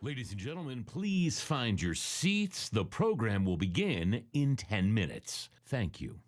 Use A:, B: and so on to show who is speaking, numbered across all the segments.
A: Ladies and gentlemen, please find your seats. The program will begin in 10 minutes. Thank you.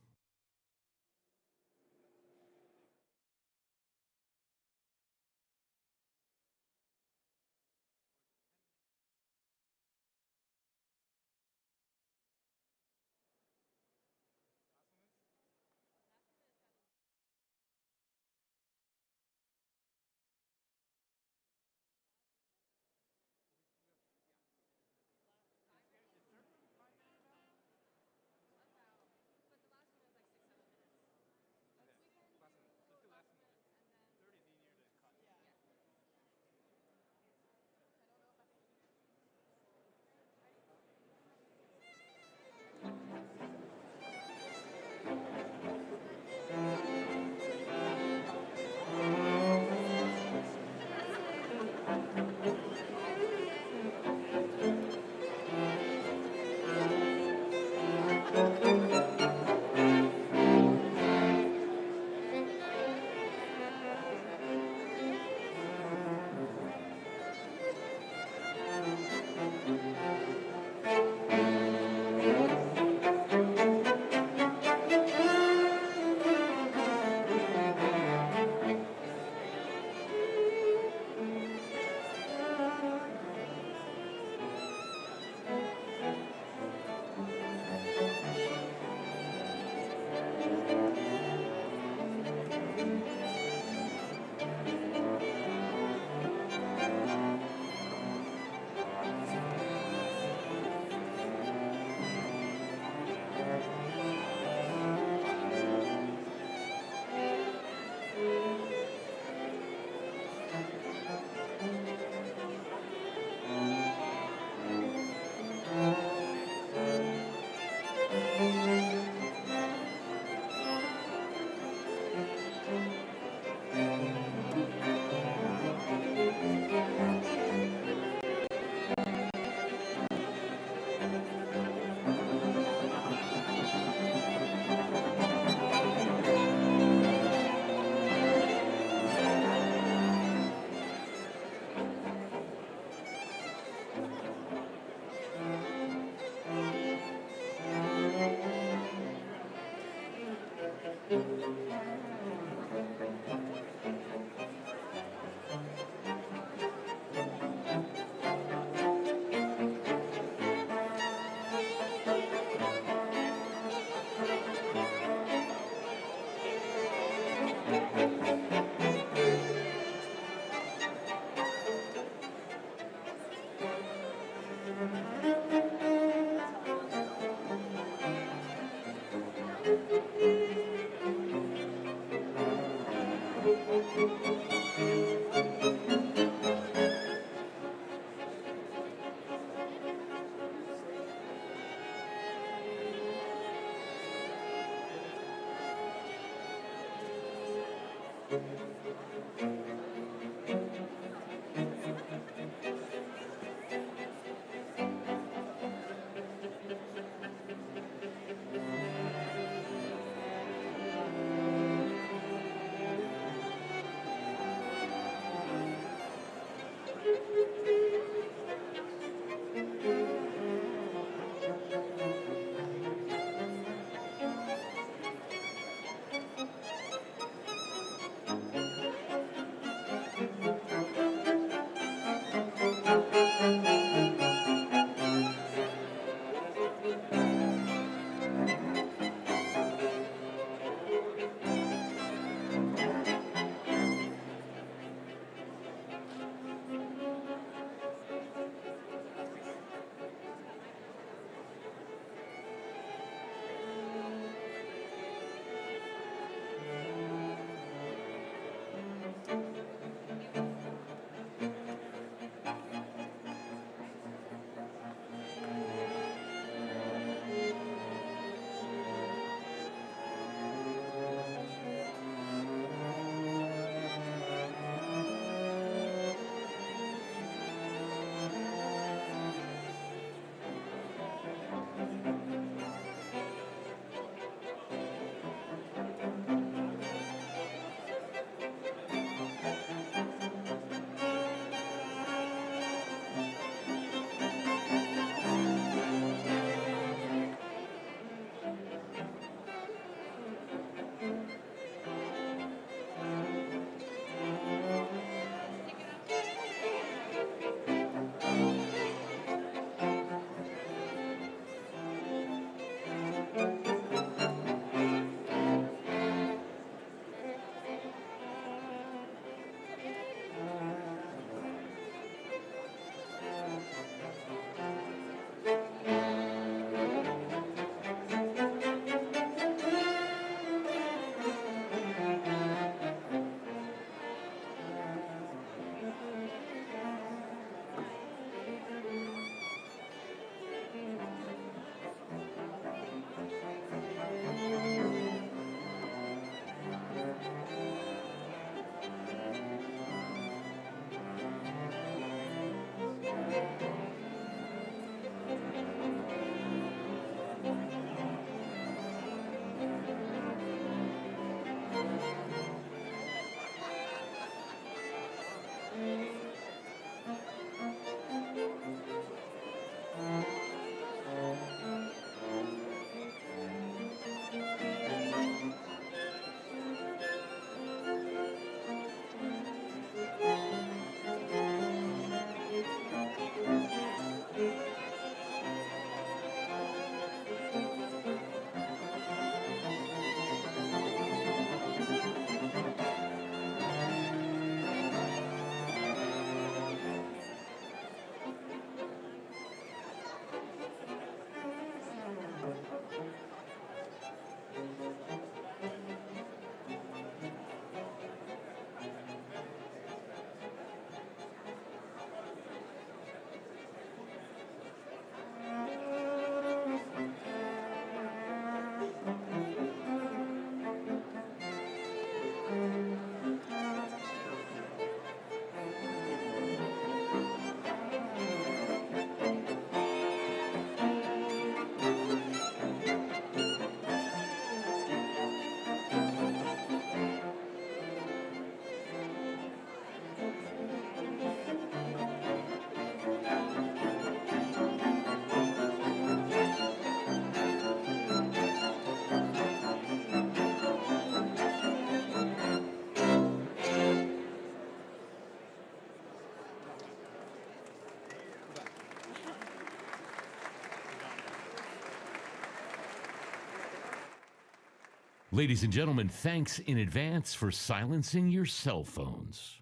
A: Ladies and gentlemen, thanks in advance for silencing your cell phones.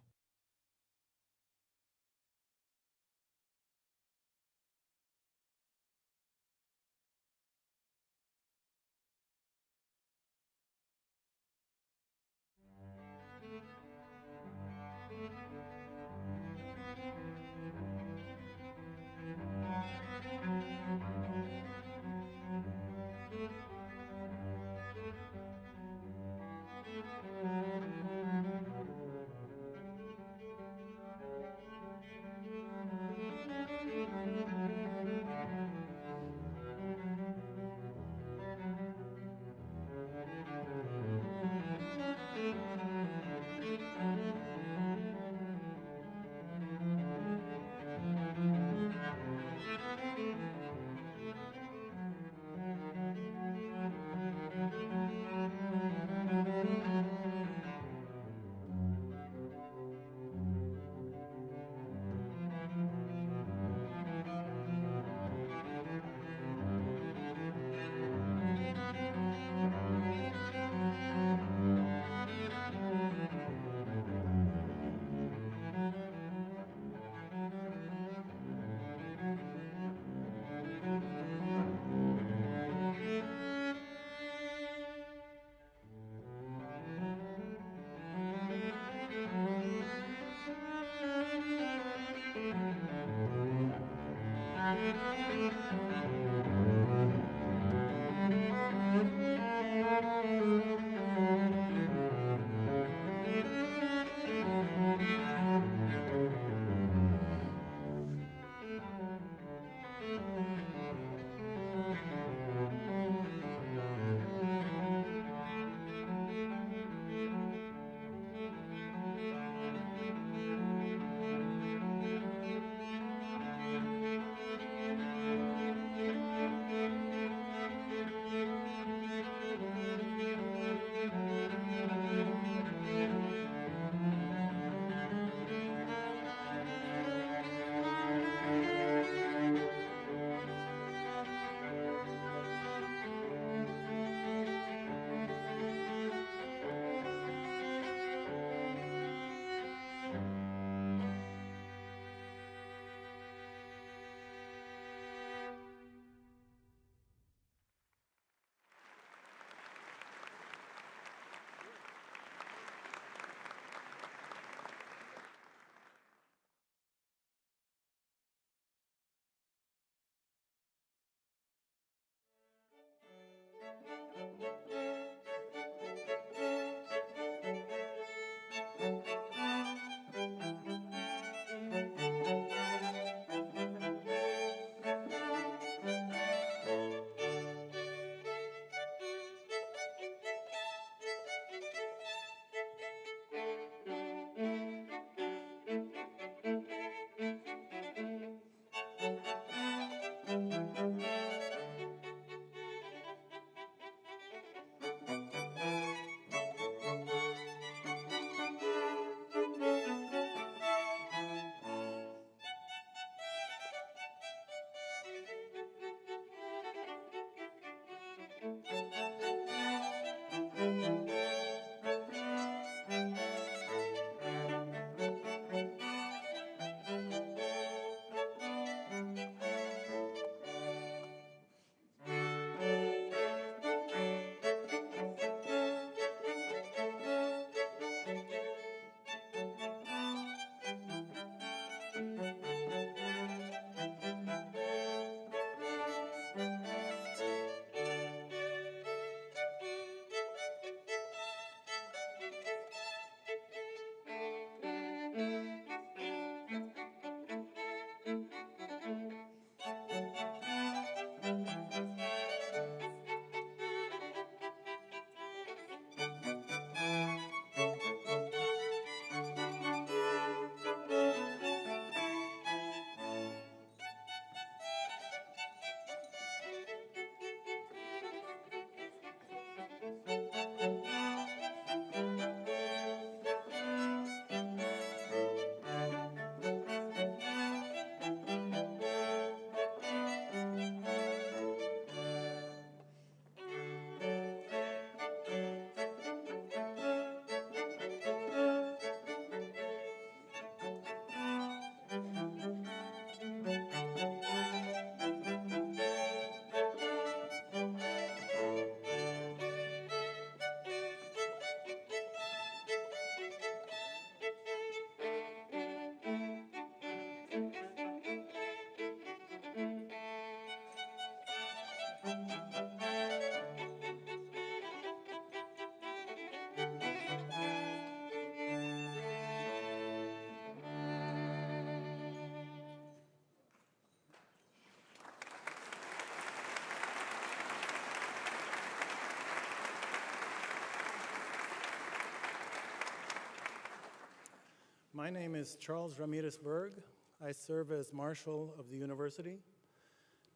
B: My name is Charles Ramirez Berg. I serve as Marshal of the University.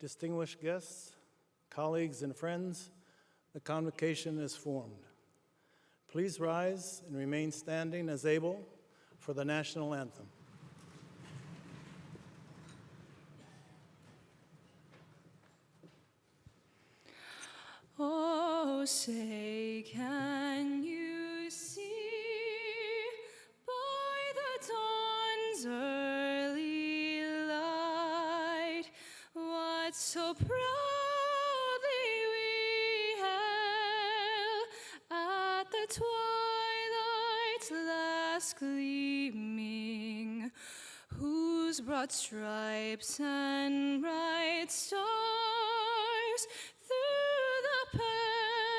B: Distinguished guests, colleagues, and friends, the convocation is formed. Please rise and remain standing as able for the national anthem.
C: Oh, say, can you see by the dawn's early light what so proudly we hailed at the twilight's last gleaming, whose broad stripes and bright stars through the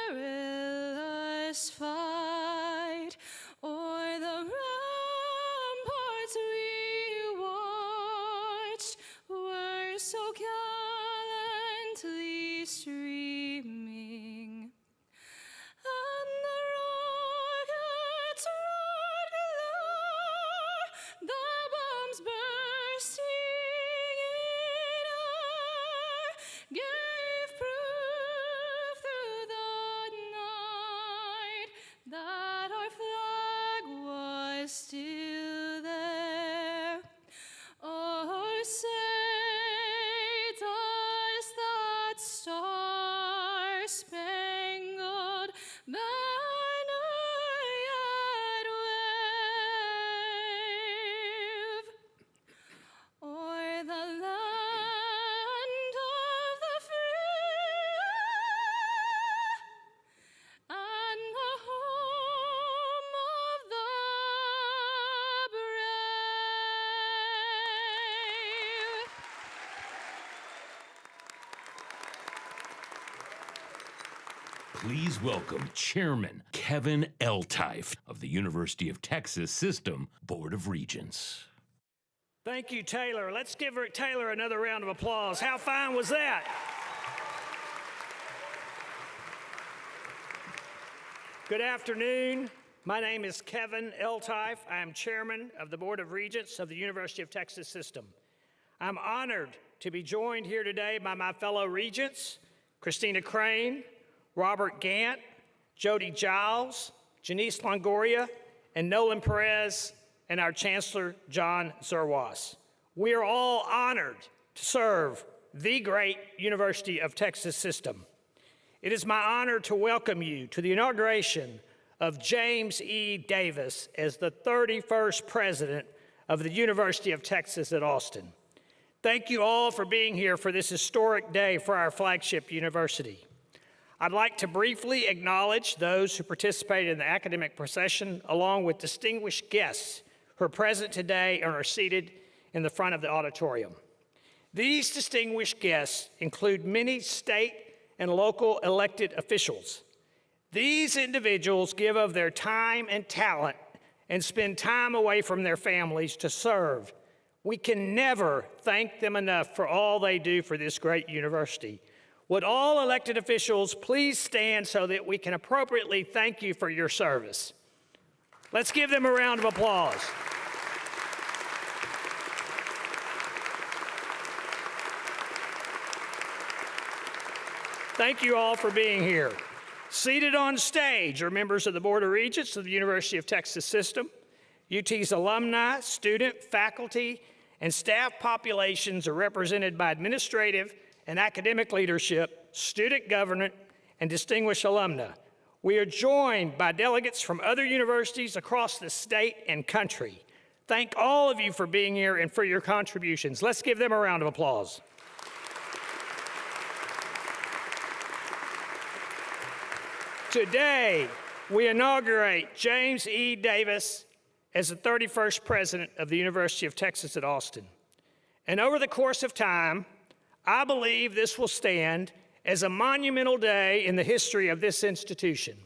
C: perilous fight o'er the ramparts we watched were so gallantly streaming. And the rockets roared galore, the bombs bursting in air gave proof through the night that our flag was still there. Oh, say does that star-spangled banner yet wave o'er the land of the free and the home of the brave?
A: Please welcome Chairman Kevin Eltife of the University of Texas System Board of Regents.
D: Thank you, Taylor. Let's give Taylor another round of applause. How fine was that? Good afternoon. My name is Kevin Eltife. I am Chairman of the Board of Regents of the University of Texas System. I'm honored to be joined here today by my fellow Regents, Christina Crane, Robert Gant, Jody Giles, Janice Longoria, and Nolan Perez, and our Chancellor, John Zerwas. We are all honored to serve the great University of Texas System. It is my honor to welcome you to the inauguration of James E. Davis as the 31st President of the University of Texas at Austin. Thank you all for being here for this historic day for our flagship university. I'd like to briefly acknowledge those who participated in the academic procession, along with distinguished guests who are present today and are seated in the front of the auditorium. These distinguished guests include many state and local elected officials. These individuals give of their time and talent and spend time away from their families to serve. We can never thank them enough for all they do for this great university. Would all elected officials please stand so that we can appropriately thank you for your service? Let's give them a round of applause. Thank you all for being here. Seated on stage are members of the Board of Regents of the University of Texas System. UT's alumni, student, faculty, and staff populations are represented by administrative and academic leadership, student government, and distinguished alumni. We are joined by delegates from other universities across the state and country. Thank all of you for being here and for your contributions. Let's give them a round of applause. Today, we inaugurate James E. Davis as the 31st President of the University of Texas at Austin. And over the course of time, I believe this will stand as a monumental day in the history of this institution,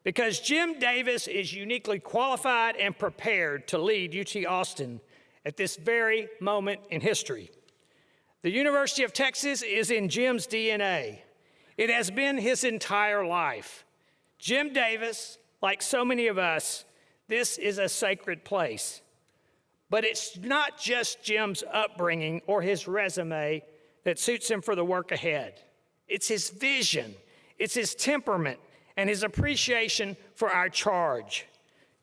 D: because Jim Davis is uniquely qualified and prepared to lead UT Austin at this very moment in history. The University of Texas is in Jim's DNA. It has been his entire life. Jim Davis, like so many of us, this is a sacred place. But it's not just Jim's upbringing or his resume that suits him for the work ahead. It's his vision, it's his temperament, and his appreciation for our charge.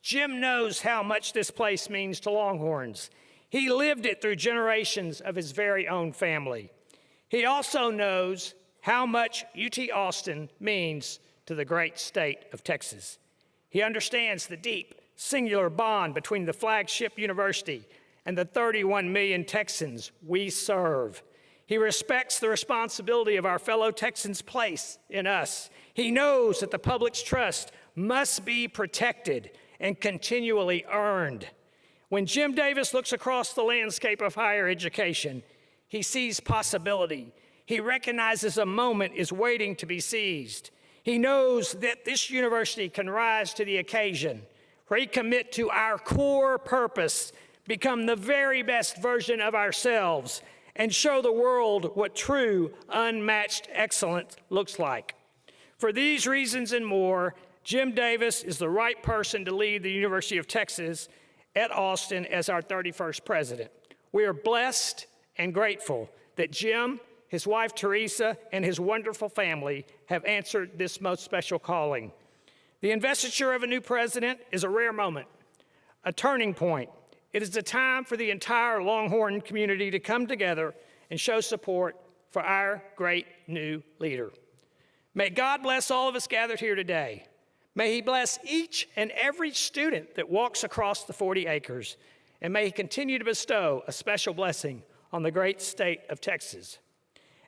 D: Jim knows how much this place means to Longhorns. He lived it through generations of his very own family. He also knows how much UT Austin means to the great state of Texas. He understands the deep, singular bond between the flagship university and the 31 million Texans we serve. He respects the responsibility of our fellow Texans' place in us. He knows that the public's trust must be protected and continually earned. When Jim Davis looks across the landscape of higher education, he sees possibility. He recognizes a moment is waiting to be seized. He knows that this university can rise to the occasion, recommit to our core purpose, become the very best version of ourselves, and show the world what true, unmatched excellence looks like. For these reasons and more, Jim Davis is the right person to lead the University of Texas at Austin as our 31st president. We are blessed and grateful that Jim, his wife Teresa, and his wonderful family have answered this most special calling. The investiture of a new president is a rare moment, a turning point. It is a time for the entire Longhorn community to come together and show support for our great new leader. May God bless all of us gathered here today. May he bless each and every student that walks across the 40 acres, and may he continue to bestow a special blessing on the great state of Texas.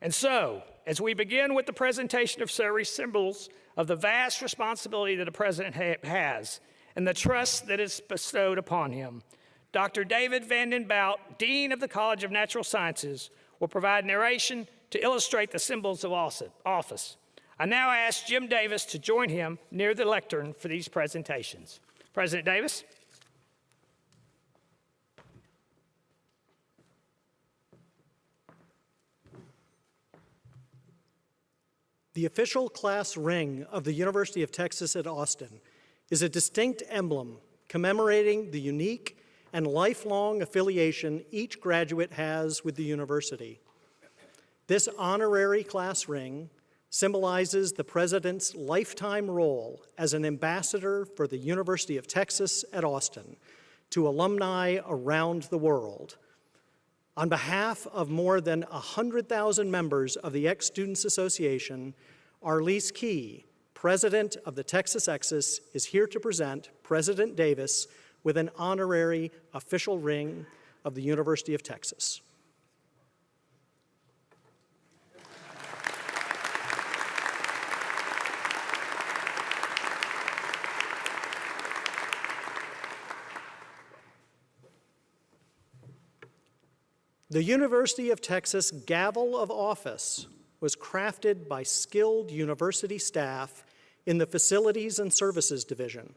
D: And so, as we begin with the presentation of ceremony symbols of the vast responsibility that a president has and the trust that is bestowed upon him, Dr. David Vanden Bout, Dean of the College of Natural Sciences, will provide narration to illustrate the symbols of office. I now ask Jim Davis to join him near the lectern for these presentations. President Davis.
E: The official class ring of the University of Texas at Austin is a distinct emblem commemorating the unique and lifelong affiliation each graduate has with the university. This honorary class ring symbolizes the president's lifetime role as an ambassador for the University of Texas at Austin to alumni around the world. On behalf of more than 100,000 members of the Ex-Students Association, Arlise Key, president of the Texas Exus, is here to present President Davis with an honorary official ring of the University of Texas. The University of Texas Gavel of Office was crafted by skilled university staff in the Facilities and Services Division.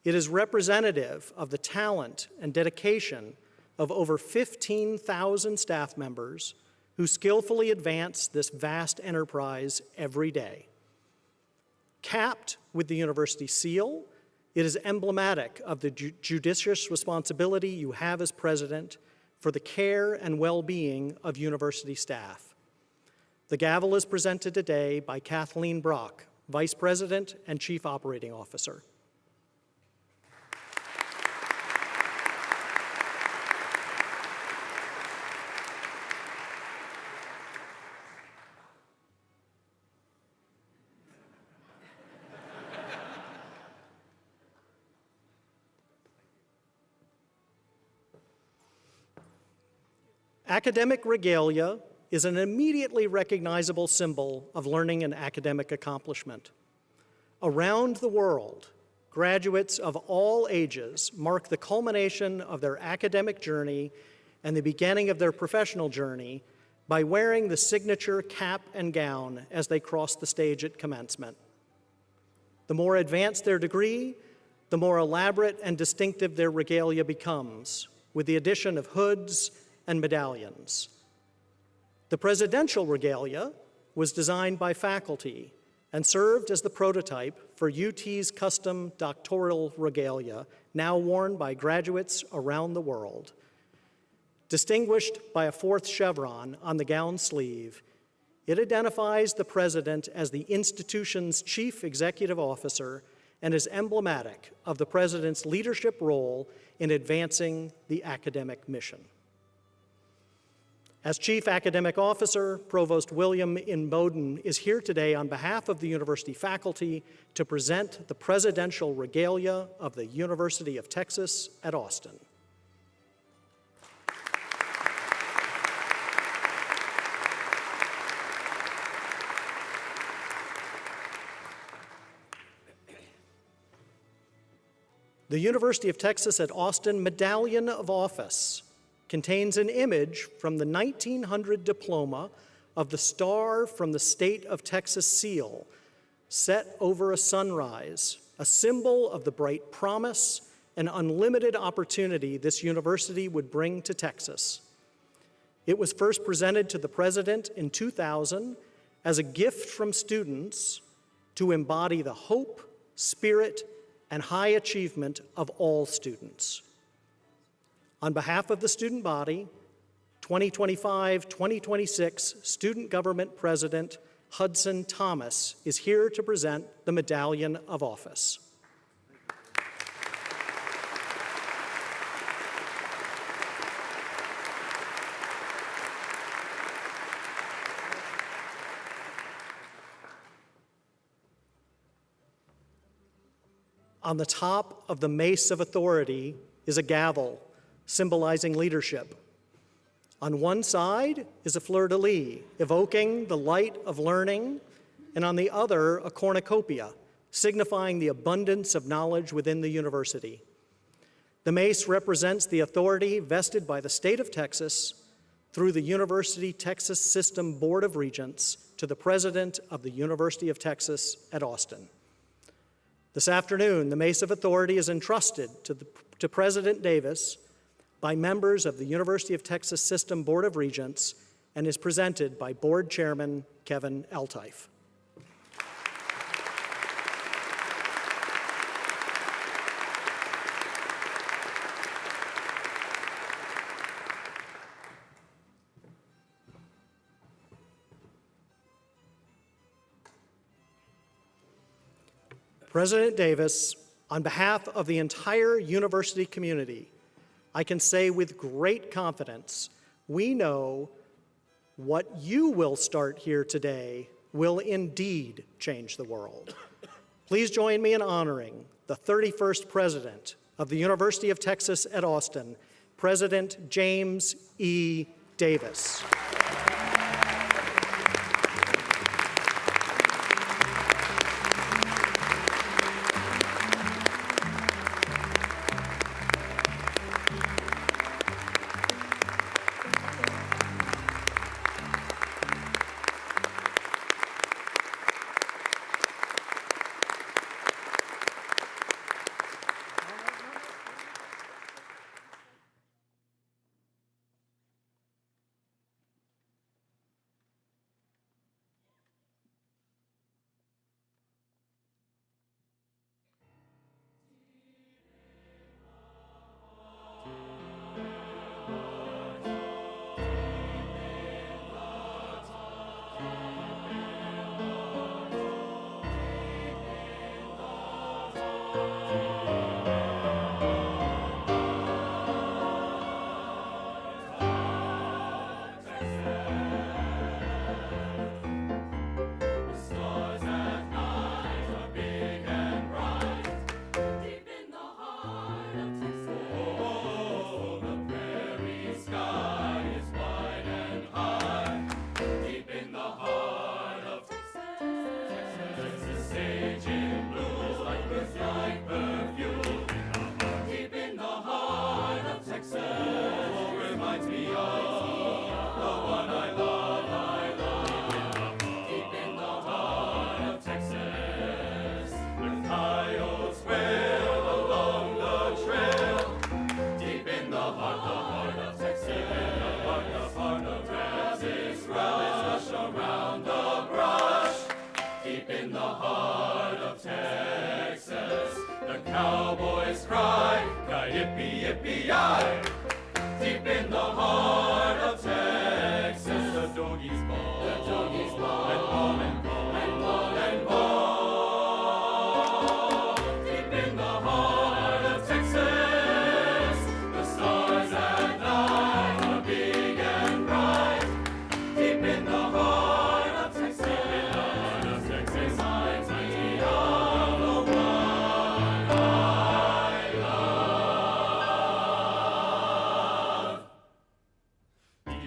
E: It is representative of the talent and dedication of over 15,000 staff members who skillfully advance this vast enterprise every day. Capped with the university seal, it is emblematic of the judicious responsibility you have as president for the care and well-being of university staff. The gavel is presented today by Kathleen Brock, Vice President and Chief Operating Officer. Academic regalia is an immediately recognizable symbol of learning and academic accomplishment. Around the world, graduates of all ages mark the culmination of their academic journey and the beginning of their professional journey by wearing the signature cap and gown as they cross the stage at commencement. The more advanced their degree, the more elaborate and distinctive their regalia becomes, with the addition of hoods and medallions. The presidential regalia was designed by faculty and served as the prototype for UT's custom doctoral regalia, now worn by graduates around the world. Distinguished by a fourth chevron on the gown sleeve, it identifies the president as the institution's chief executive officer and is emblematic of the president's leadership role in advancing the academic mission. As Chief Academic Officer, Provost William Inboden is here today on behalf of the university faculty to present the Presidential Regalia of the University of Texas at Austin. The University of Texas at Austin Medallion of Office contains an image from the 1900 diploma of the star from the state of Texas seal set over a sunrise, a symbol of the bright promise and unlimited opportunity this university would bring to Texas. It was first presented to the president in 2000 as a gift from students to embody the hope, spirit, and high achievement of all students. On behalf of the student body, 2025-2026 Student Government President Hudson Thomas is here to present the Medallion of Office. On the top of the mace of authority is a gavel, symbolizing leadership. On one side is a fleur-de-lis, evoking the light of learning, and on the other, a cornucopia, signifying the abundance of knowledge within the university. The mace represents the authority vested by the state of Texas through the University Texas System Board of Regents to the president of the University of Texas at Austin. This afternoon, the Mace of Authority is entrusted to President Davis by members of the University of Texas System Board of Regents and is presented by Board Chairman Kevin Eltife. President Davis, on behalf of the entire university community, I can say with great confidence, we know what you will start here today will indeed change the world. Please join me in honoring the 31st President of the University of Texas at Austin, President James E. Davis.
F: In the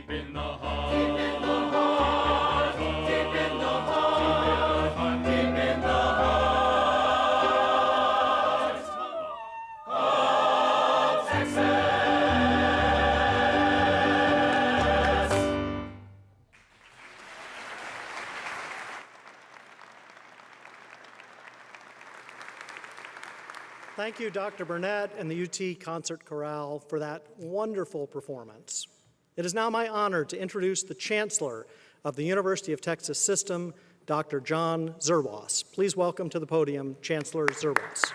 A: Deep in the heart. Deep in the heart. Deep in the heart. Deep in the heart of Texas.
E: Thank you, Dr. Burnett and the UT Concert Chorale for that wonderful performance. It is now my honor to introduce the Chancellor of the University of Texas System, Dr. John Zerwas. Please welcome to the podium Chancellor Zerwas.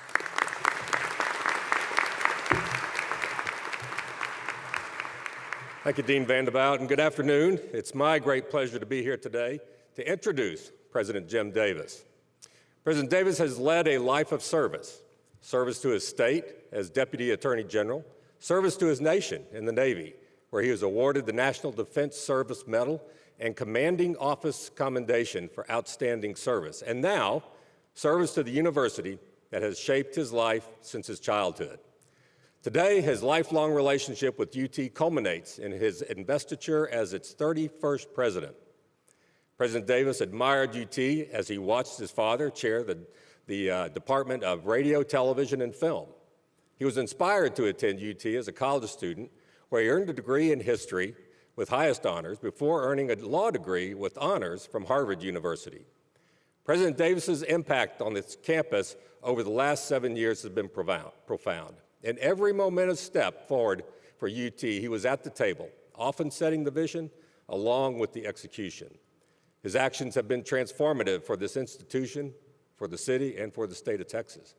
F: Thank you, Dean Vanderbilt, and good afternoon. It's my great pleasure to be here today to introduce President Jim Davis. President Davis has led a life of service to his state as Deputy Attorney General, service to his nation in the Navy, where he was awarded the National Defense Service Medal and Commanding Office Commendation for outstanding service, and now service to the university that has shaped his life since his childhood. Today, his lifelong relationship with UT culminates in his investiture as its 31st president. President Davis admired UT as he watched his father chair the Department of Radio, Television, and Film. He was inspired to attend UT as a college student, where he earned a degree in history with highest honors before earning a law degree with honors from Harvard University. President Davis's impact on this campus over the last 7 years has been profound. In every momentous step forward for UT, he was at the table, often setting the vision along with the execution. His actions have been transformative for this institution, for the city, and for the state of Texas.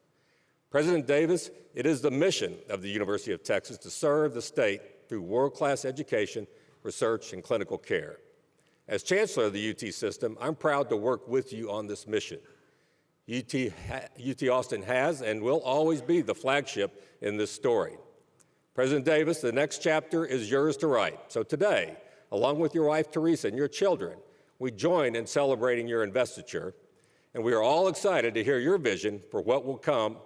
F: President Davis, it is the mission of the University of Texas to serve the state through world-class education, research, and clinical care. As Chancellor of the UT system, I'm proud to work with you on this mission. UT Austin has and will always be the flagship in this story. President Davis, the next chapter is yours to write. So today, along with your wife, Teresa, and your children, we join in celebrating your investiture, and we are all excited to hear your vision for what will come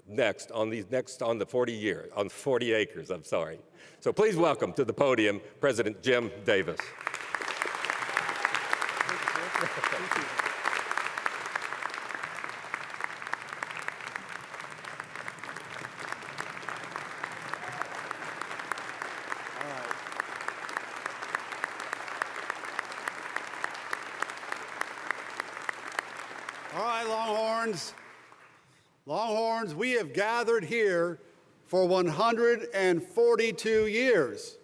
F: next on the 40 acres, I'm sorry. So please welcome to the podium President Jim Davis.
G: All right, Longhorns, we have gathered here for 142 years.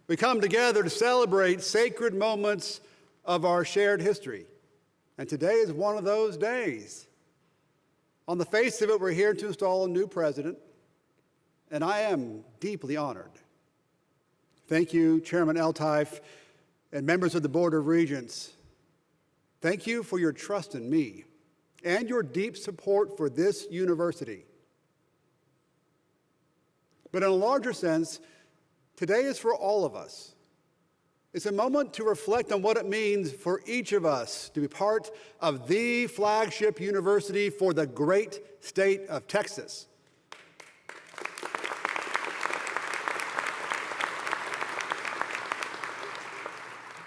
G: We come together to celebrate sacred moments of our shared history. And today is one of those days. On the face of it, we're here to install a new president, and I am deeply honored. Thank you, Chairman Eltife, and members of the Board of Regents. Thank you for your trust in me and your deep support for this university. But in a larger sense, today is for all of us. It's a moment to reflect on what it means for each of us to be part of the flagship university for the great state of Texas.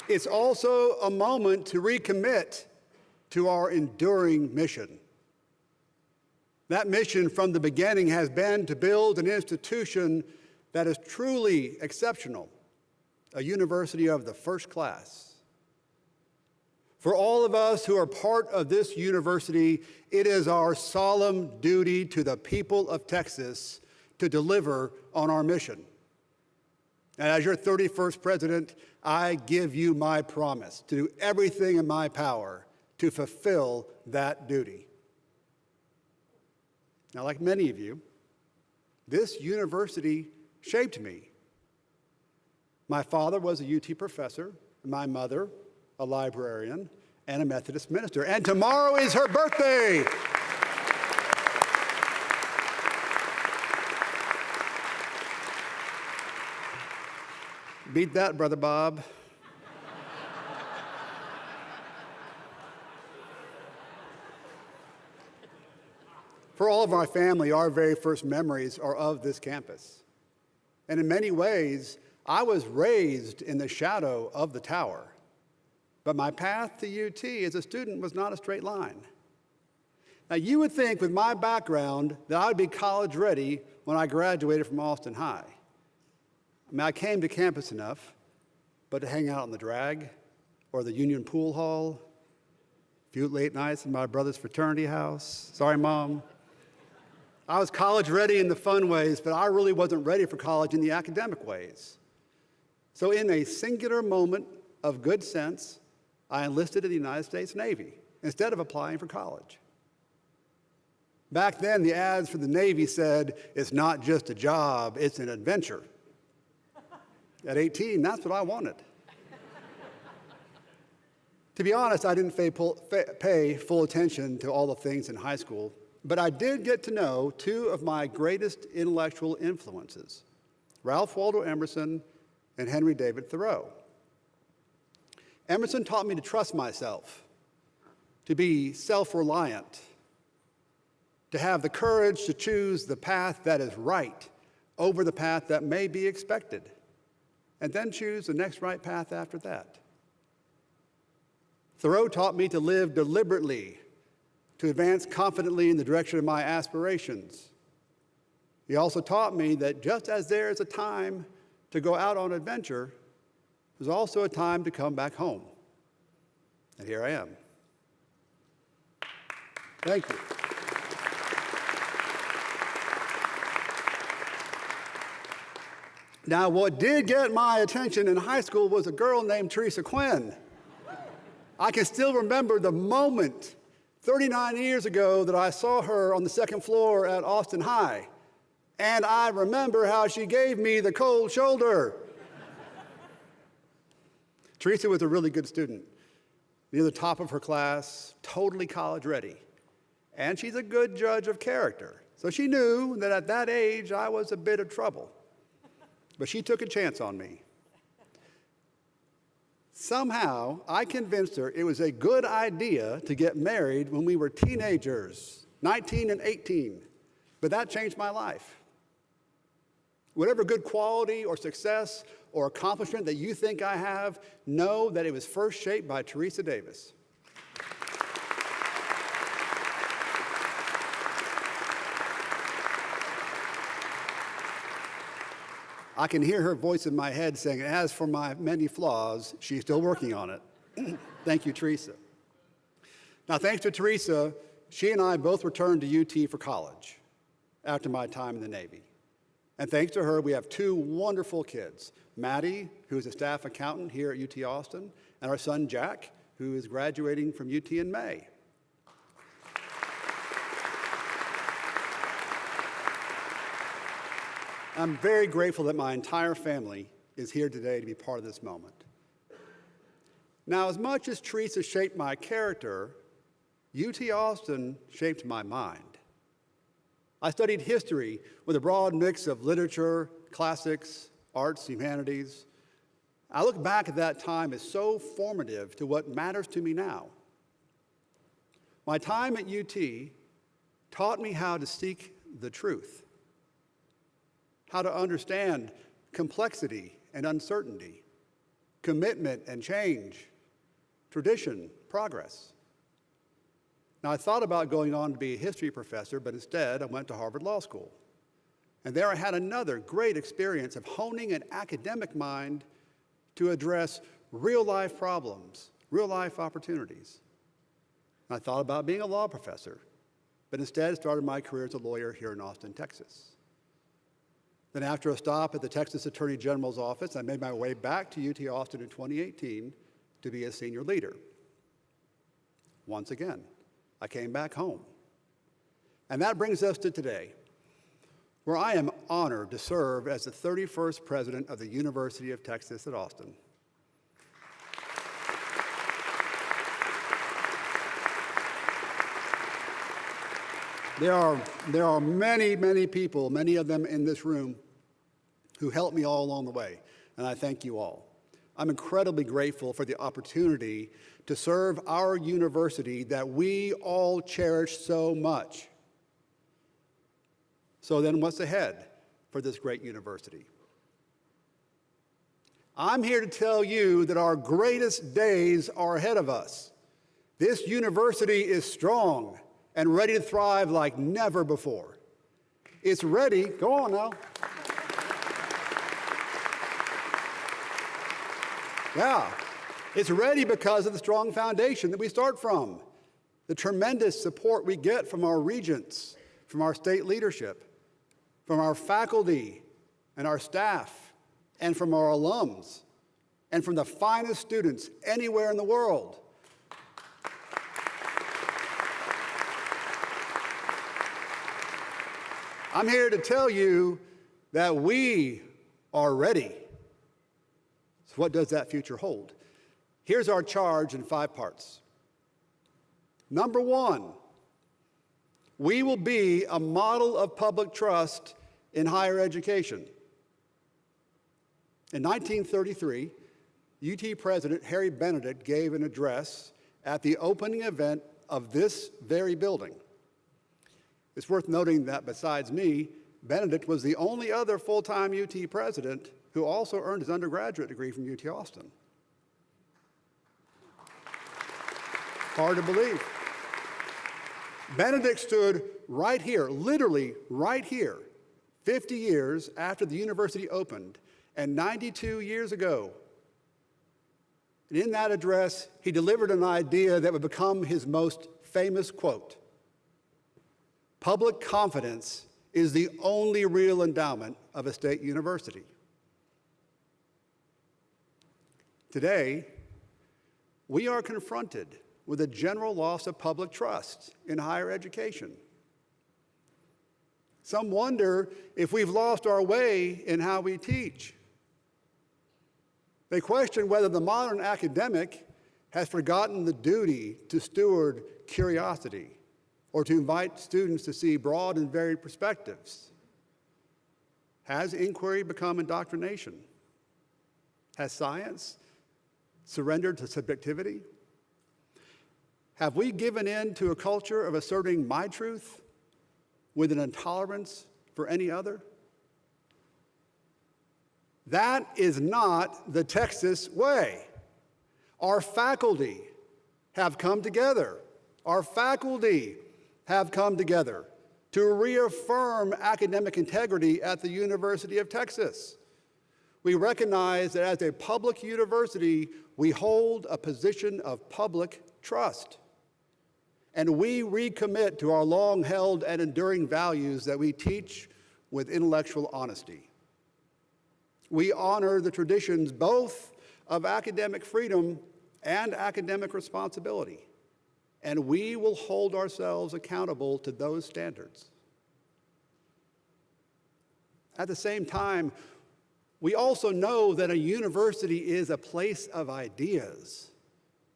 G: It's also a moment to recommit to our enduring mission. That mission from the beginning has been to build an institution that is truly exceptional, a university of the first class. For all of us who are part of this university, it is our solemn duty to the people of Texas to deliver on our mission. And as your 31st president, I give you my promise to do everything in my power to fulfill that duty. Now, like many of you, this university shaped me. My father was a UT professor, my mother a librarian, and a Methodist minister. And tomorrow is her birthday. Beat that, Brother Bob. For all of our family, our very first memories are of this campus. And in many ways, I was raised in the shadow of the tower, but my path to UT as a student was not a straight line. Now, you would think with my background that I would be college ready when I graduated from Austin High. I mean, I came to campus enough, but to hang out in the drag or the Union Pool Hall, a few late nights in my brother's fraternity house. Sorry, Mom. I was college ready in the fun ways, but I really wasn't ready for college in the academic ways. So in a singular moment of good sense, I enlisted in the United States Navy instead of applying for college. Back then, the ads for the Navy said, it's not just a job, it's an adventure. At 18, that's what I wanted. To be honest, I didn't pay full attention to all the things in high school, but I did get to know two of my greatest intellectual influences, Ralph Waldo Emerson and Henry David Thoreau. Emerson taught me to trust myself, to be self-reliant, to have the courage to choose the path that is right over the path that may be expected, and then choose the next right path after that. Thoreau taught me to live deliberately, to advance confidently in the direction of my aspirations. He also taught me that just as there is a time to go out on adventure, there's also a time to come back home. And here I am. Thank you. Now, what did get my attention in high school was a girl named Teresa Quinn. I can still remember the moment 39 years ago that I saw her on the second floor at Austin High. And I remember how she gave me the cold shoulder. Teresa was a really good student, near the top of her class, totally college ready. And she's a good judge of character. So she knew that at that age, I was a bit of trouble. But she took a chance on me. Somehow, I convinced her it was a good idea to get married when we were teenagers, 19 and 18. But that changed my life. Whatever good quality or success or accomplishment that you think I have, know that it was first shaped by Teresa Davis. I can hear her voice in my head saying, as for my many flaws, she's still working on it. Thank you, Teresa. Now, thanks to Teresa, she and I both returned to UT for college after my time in the Navy. And thanks to her, we have two wonderful kids, Maddie, who is a staff accountant here at UT Austin, and our son, Jack, who is graduating from UT in May. I'm very grateful that my entire family is here today to be part of this moment. Now, as much as Teresa shaped my character, UT Austin shaped my mind. I studied history with a broad mix of literature, classics, arts, humanities. I look back at that time as so formative to what matters to me now. My time at UT taught me how to seek the truth, how to understand complexity and uncertainty, commitment and change, tradition, progress. Now, I thought about going on to be a history professor, but instead I went to Harvard Law School. And there I had another great experience of honing an academic mind to address real-life problems, real-life opportunities. And I thought about being a law professor, but instead started my career as a lawyer here in Austin, Texas. Then after a stop at the Texas Attorney General's office, I made my way back to UT Austin in 2018 to be a senior leader. Once again, I came back home. And that brings us to today, where I am honored to serve as the 31st president of the University of Texas at Austin. There are many, many people, many of them in this room, who helped me all along the way, and I thank you all. I'm incredibly grateful for the opportunity to serve our university that we all cherish so much. So then what's ahead for this great university? I'm here to tell you that our greatest days are ahead of us. This university is strong and ready to thrive like never before. It's ready, go on now. Yeah, it's ready because of the strong foundation that we start from, the tremendous support we get from our regents, from our state leadership, from our faculty and our staff, and from our alums, and from the finest students anywhere in the world. I'm here to tell you that we are ready. So what does that future hold? Here's our charge in 5 parts. Number 1, we will be a model of public trust in higher education. In 1933, UT President Harry Benedict gave an address at the opening event of this very building. It's worth noting that besides me, Benedict was the only other full-time UT president who also earned his undergraduate degree from UT Austin. Hard to believe. Benedict stood right here, literally right here, 50 years after the university opened and 92 years ago. And in that address, he delivered an idea that would become his most famous quote: "Public confidence is the only real endowment of a state university." Today, we are confronted with a general loss of public trust in higher education. Some wonder if we've lost our way in how we teach. They question whether the modern academic has forgotten the duty to steward curiosity or to invite students to see broad and varied perspectives. Has inquiry become indoctrination? Has science surrendered to subjectivity? Have we given in to a culture of asserting my truth with an intolerance for any other? That is not the Texas way. Our faculty have come together. Our faculty have come together to reaffirm academic integrity at the University of Texas. We recognize that as a public university, we hold a position of public trust. And we recommit to our long-held and enduring values that we teach with intellectual honesty. We honor the traditions both of academic freedom and academic responsibility, and we will hold ourselves accountable to those standards. At the same time, we also know that a university is a place of ideas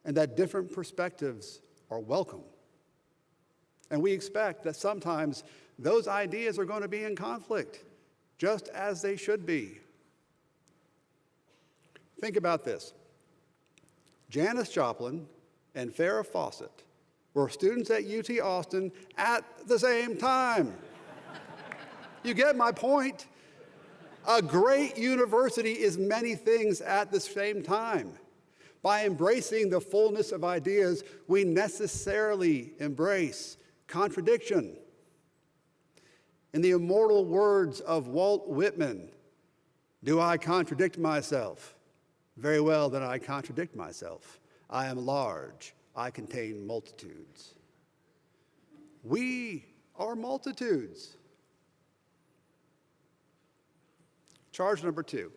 G: and that different perspectives are welcome. And we expect that sometimes those ideas are going to be in conflict, just as they should be. Think about this. Janis Joplin and Farrah Fawcett were students at UT Austin at the same time. You get my point? A great university is many things at the same time. By embracing the fullness of ideas, we necessarily embrace contradiction. In the immortal words of Walt Whitman, "Do I contradict myself? Very well, then I contradict myself. I am large. I contain multitudes." We are multitudes. Charge number 2.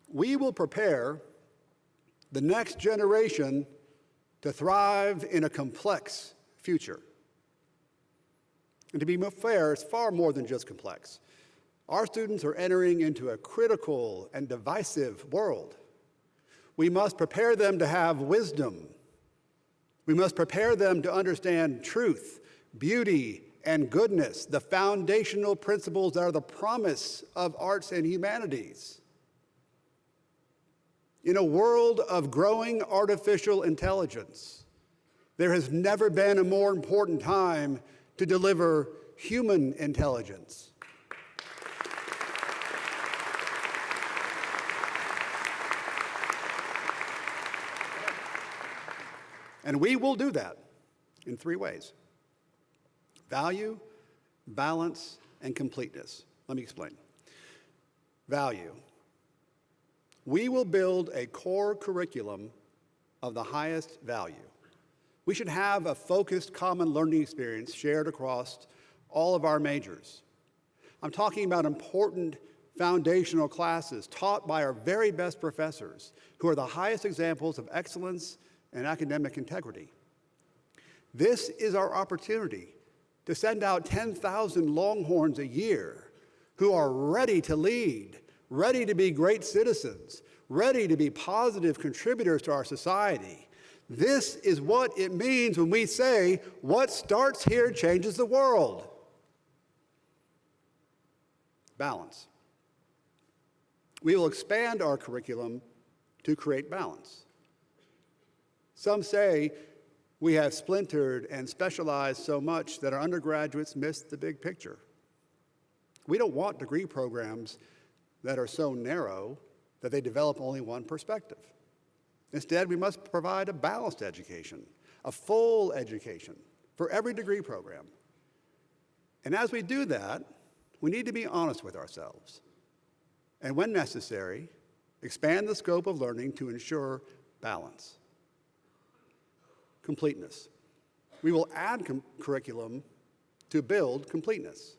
G: We will prepare the next generation to thrive in a complex future. And to be fair, it's far more than just complex. Our students are entering into a critical and divisive world. We must prepare them to have wisdom. We must prepare them to understand truth, beauty, and goodness, the foundational principles that are the promise of arts and humanities. In a world of growing artificial intelligence, there has never been a more important time to deliver human intelligence. And we will do that in 3 ways: value, balance, and completeness. Let me explain. Value. We will build a core curriculum of the highest value. We should have a focused common learning experience shared across all of our majors. I'm talking about important foundational classes taught by our very best professors, who are the highest examples of excellence and academic integrity. This is our opportunity to send out 10,000 Longhorns a year who are ready to lead, ready to be great citizens, ready to be positive contributors to our society. This is what it means when we say, what starts here changes the world. Balance. We will expand our curriculum to create balance. Some say we have splintered and specialized so much that our undergraduates miss the big picture. We don't want degree programs that are so narrow that they develop only one perspective. Instead, we must provide a balanced education, a full education for every degree program. And as we do that, we need to be honest with ourselves. And when necessary, expand the scope of learning to ensure balance. Completeness. We will add curriculum to build completeness.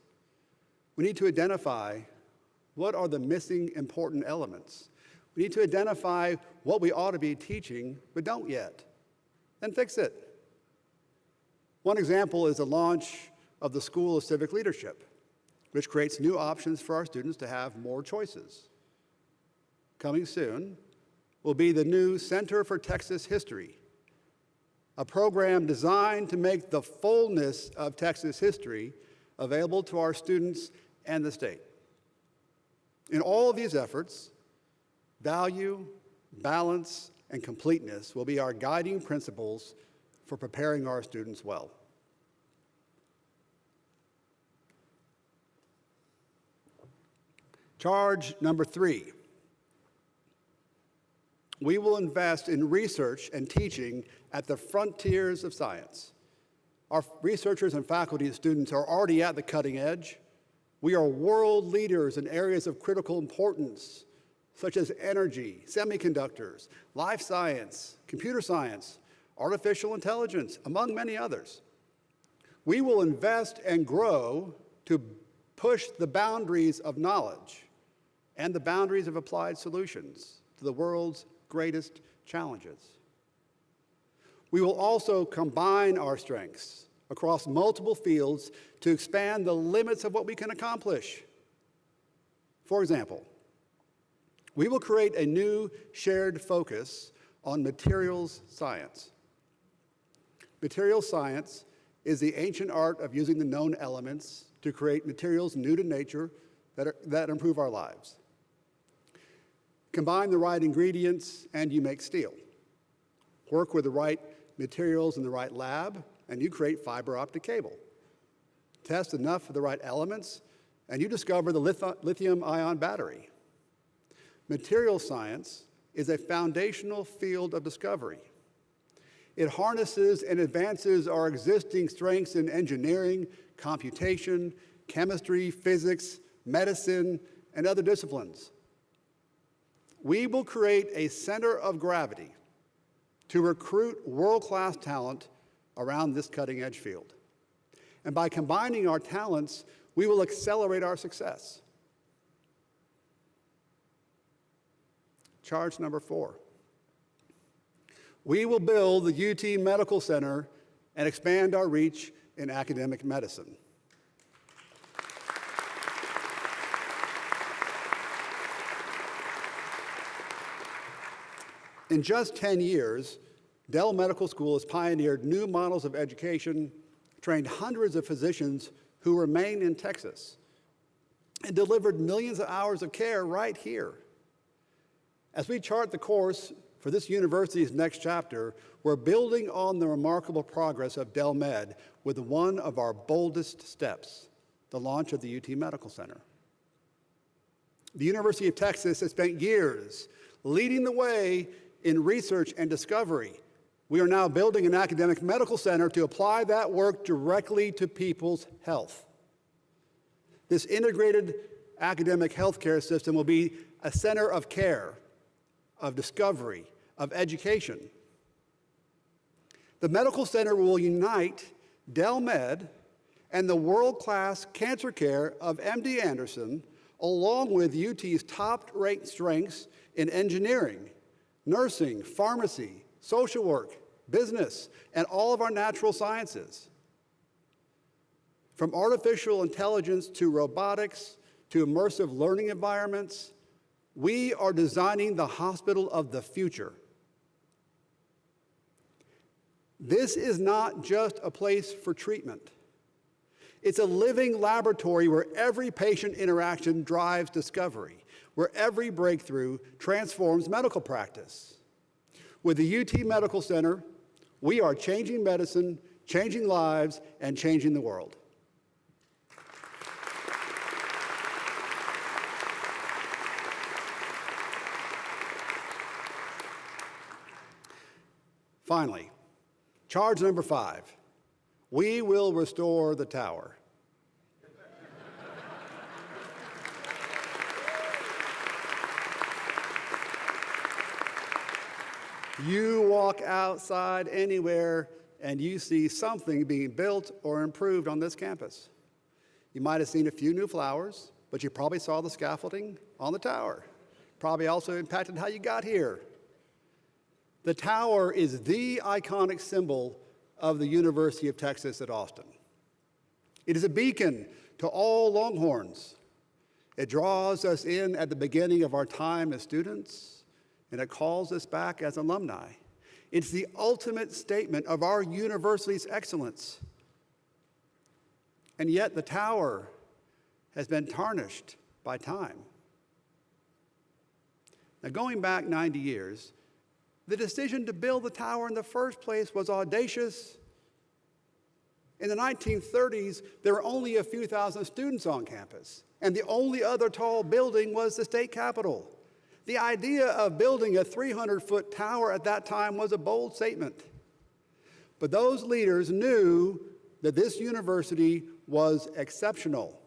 G: We need to identify what are the missing important elements. We need to identify what we ought to be teaching but don't yet, then fix it. One example is the launch of the School of Civic Leadership, which creates new options for our students to have more choices. Coming soon will be the new Center for Texas History, a program designed to make the fullness of Texas history available to our students and the state. In all of these efforts, value, balance, and completeness will be our guiding principles for preparing our students well. Charge number 3. We will invest in research and teaching at the frontiers of science. Our researchers and faculty and students are already at the cutting edge. We are world leaders in areas of critical importance, such as energy, semiconductors, life science, computer science, artificial intelligence, among many others. We will invest and grow to push the boundaries of knowledge and the boundaries of applied solutions to the world's greatest challenges. We will also combine our strengths across multiple fields to expand the limits of what we can accomplish. For example, we will create a new shared focus on materials science. Materials science is the ancient art of using the known elements to create materials new to nature that improve our lives. Combine the right ingredients and you make steel. Work with the right materials in the right lab and you create fiber optic cable. Test enough of the right elements and you discover the lithium-ion battery. Materials science is a foundational field of discovery. It harnesses and advances our existing strengths in engineering, computation, chemistry, physics, medicine, and other disciplines. We will create a center of gravity to recruit world-class talent around this cutting-edge field. And by combining our talents, we will accelerate our success. Charge number 4. We will build the UT Medical Center and expand our reach in academic medicine. In just 10 years, Dell Medical School has pioneered new models of education, trained hundreds of physicians who remain in Texas, and delivered millions of hours of care right here. As we chart the course for this university's next chapter, we're building on the remarkable progress of Dell Med with one of our boldest steps, the launch of the UT Medical Center. The University of Texas has spent years leading the way in research and discovery, We are now building an academic medical center to apply that work directly to people's health. This integrated academic healthcare system will be a center of care, of discovery, of education. The medical center will unite Del Med and the world-class cancer care of MD Anderson, along with UT's top-ranked strengths in engineering, nursing, pharmacy, social work, business, and all of our natural sciences. From artificial intelligence to robotics to immersive learning environments, we are designing the hospital of the future. This is not just a place for treatment. It's a living laboratory where every patient interaction drives discovery, where every breakthrough transforms medical practice. With the UT Medical Center, we are changing medicine, changing lives, and changing the world. Finally, charge number 5, we will restore the tower. You walk outside anywhere and you see something being built or improved on this campus. You might have seen a few new flowers, but you probably saw the scaffolding on the tower. Probably also impacted how you got here. The tower is the iconic symbol of the University of Texas at Austin. It is a beacon to all Longhorns. It draws us in at the beginning of our time as students, and it calls us back as alumni. It's the ultimate statement of our university's excellence. And yet the tower has been tarnished by time. Now, going back 90 years, the decision to build the tower in the first place was audacious. In the 1930s, there were only a few thousand students on campus, and the only other tall building was the state capitol. The idea of building a 300-foot tower at that time was a bold statement. But those leaders knew that this university was exceptional.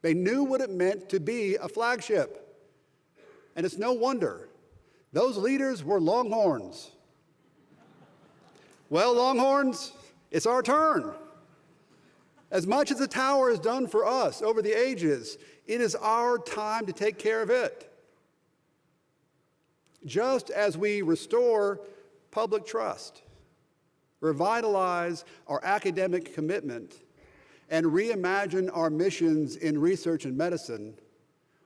G: They knew what it meant to be a flagship. And it's no wonder. Those leaders were Longhorns. Well, Longhorns, it's our turn. As much as the tower has done for us over the ages, it is our time to take care of it. Just as we restore public trust, revitalize our academic commitment, and reimagine our missions in research and medicine,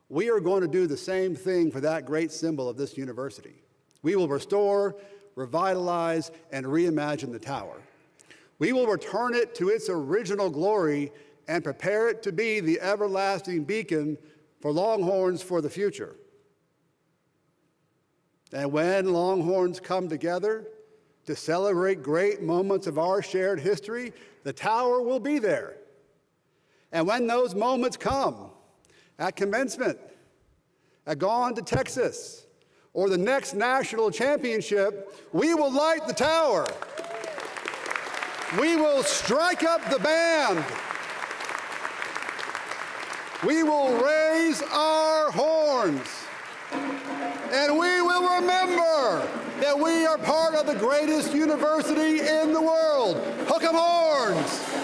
G: we are going to do the same thing for that great symbol of this university. We will restore, revitalize, and reimagine the tower. We will return it to its original glory and prepare it to be the everlasting beacon for Longhorns for the future. And when Longhorns come together to celebrate great moments of our shared history, the tower will be there. And when those moments come, at commencement, at Gone to Texas, or the next national championship, we will light the tower. We will strike up the band. We will raise our horns. And we will remember that we are part of the greatest university in the world. Hook 'em horns!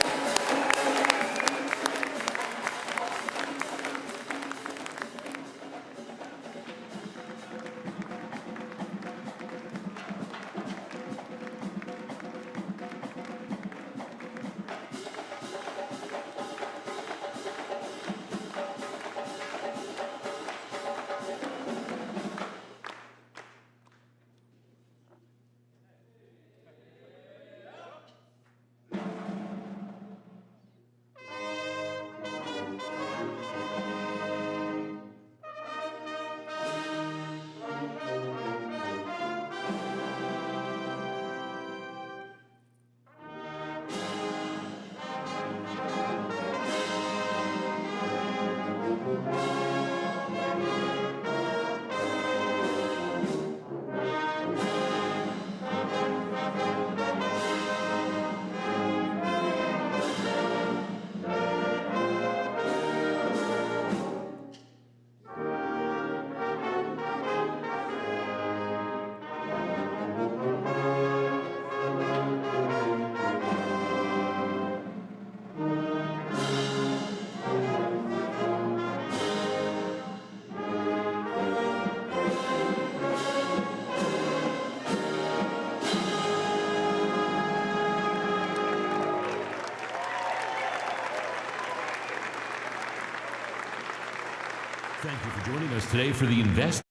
A: you for joining us today for the Invest